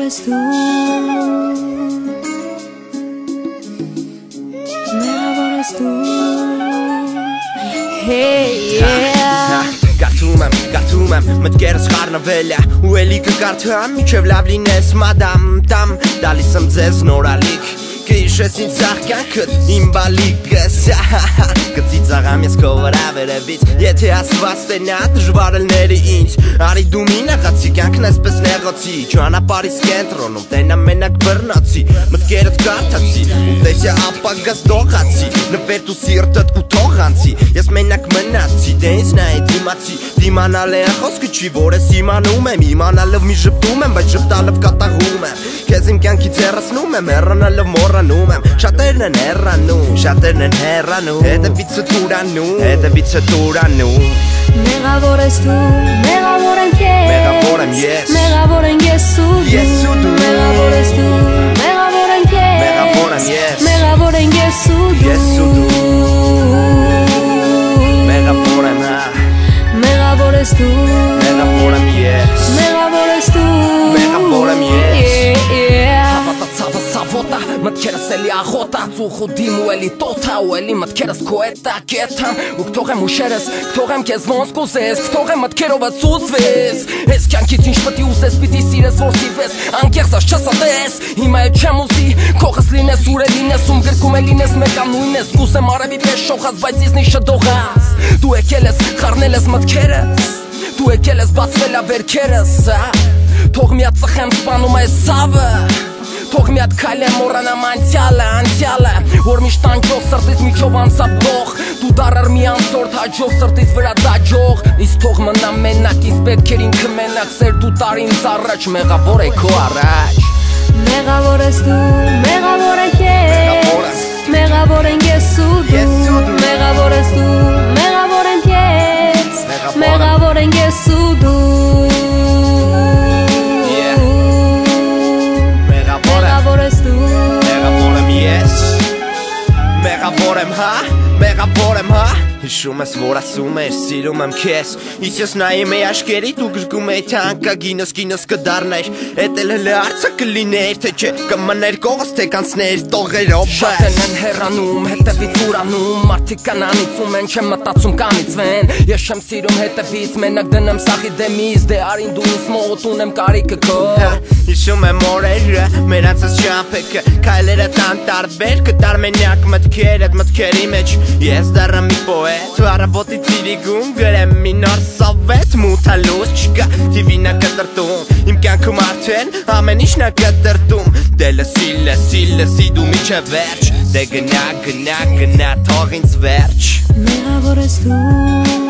ես դու Մեղավոր ես դու Hey yeah Կարդում եմ մտքերս խառնվել է ու էլի կկարդամ մինչև լավ լինես մադամ տամ տալիս եմ ձեզ նորալիք Կհիշես ինձ աղքյանքդ իմ բալիկս Կծիծաղամ ես քո վրա վերևից Եթե ասված տենա դժվարելների ինձ Արի դու մի նեղացի կյանքն այսպես նեղացի Ճանապարհիս կենտրոնում տենա մենակ բռնացի Մտքերդ կարդացի ու տեսյա ապագաս դողացի Նվեր դու սիրտդ ու թողանցի Ես մենակ մնացի դե ինձ նայ դիմացի Դիմանալ է խոսքը չի որ ես իմանում եմ Իմանալով մի ժպտում եմ բայց ժպտալով կատաղում եմ Քեզ իմ կյանքից հեռացնում եմ հեռանալով մոռանում եմ Շատերն են հեռանում Հետևիցը տուրանում Մեղավոր ես դու, մեղավոր ենք ես Մեղավոր եմ ես Մեղավոր ենք ես ու դու Մեղավոր ես դու, մեղավոր ենք ես Մեղավոր եմ ես Մեղավոր ենք ես ու դու Մեղավոր եմ Մեղավոր ես դու Մեղավոր եմ ես Մեղավոր ես դու Մեղավոր եմ ես Հավատացավը սավոտա Մտքերս էլի աղոտա Ծուխ ու դիմ ու էլի տոթա Ու էլի մտքերս քո էտա կետամ Ու կթողեմ ուշերս Կթողեմ քեզ ոնց կուզես Կթողեմ մտքերովդ սուզվես Ես կյանքից ինչ պտի ուզես Պիտի սիրես որ սիրվես Անկեղծած չսատես Հիմա էլ չեմ ուզի Քողս լինես ուր է լինես Ում գրքում է լինես մեկանույն ես Կուսեմ արևի պես շողած Բայց իզնի շդողած Դու եկել ես խառնել ես մտքերս Դու եկել ես բացվել ավերքերս Թող միատ ծխեմ սպանում այս սավը Թող միատ քայլ եմ մոռանամ անցյալը Որ միշտ անջող սրտից միջով անցապող Դու դարար մի անցորդ հաջող սրտից վրա դաջող Իսկ թող մնամ մենակ ինձ պետք էր ինքը մենակ Սեր դու տար ինձ առաջ մեղավոր է քո առաջ Մեղավոր ես դու, մեղավոր ենք ես Մեղավոր ենք ես ու դու Մեղավոր ես դու, մեղավոր ենք ես Մեղավոր ենք ես ու դու Մեղավոր ես դու Մեղավոր եմ ես Մեղավոր եմ Մեղավոր եմ Հիշում ես որ ասում ես սիրում եմ քեզ Իսկ ես նայում էի աշկերիդ ու գրկում էի թե անկագինս կդառներ Էդ էլ հարցը կլիներ թե չէ կմներ կողս թե կանցներ տողերով Շատերն են հեռանում հետևից ուրանում Մարդիկ կանանիցում են չեմ մտածում կանիցվեն Ես չեմ սիրում հետևից մենակ դնեմ սաղի դեմից Դե արին դու ինձ մոտ ունեմ կարիքը քո Հիշում եմ օրերը մենացած շամփեքը Քայլերը տան տարբեր կտար մենակ մտքերի մեջ Ես դառա մի պոետ Առավոտի ծիրիգում գրեմ մի նոր սովետ Մութալուս չկա թիվինա կտրտում Իմ կյանքում արդեն ամեն ինչն է կտրտում Դե լսի դու միջև վերջ Դե գնա թող ինձ վերջ Մեղավոր ես դու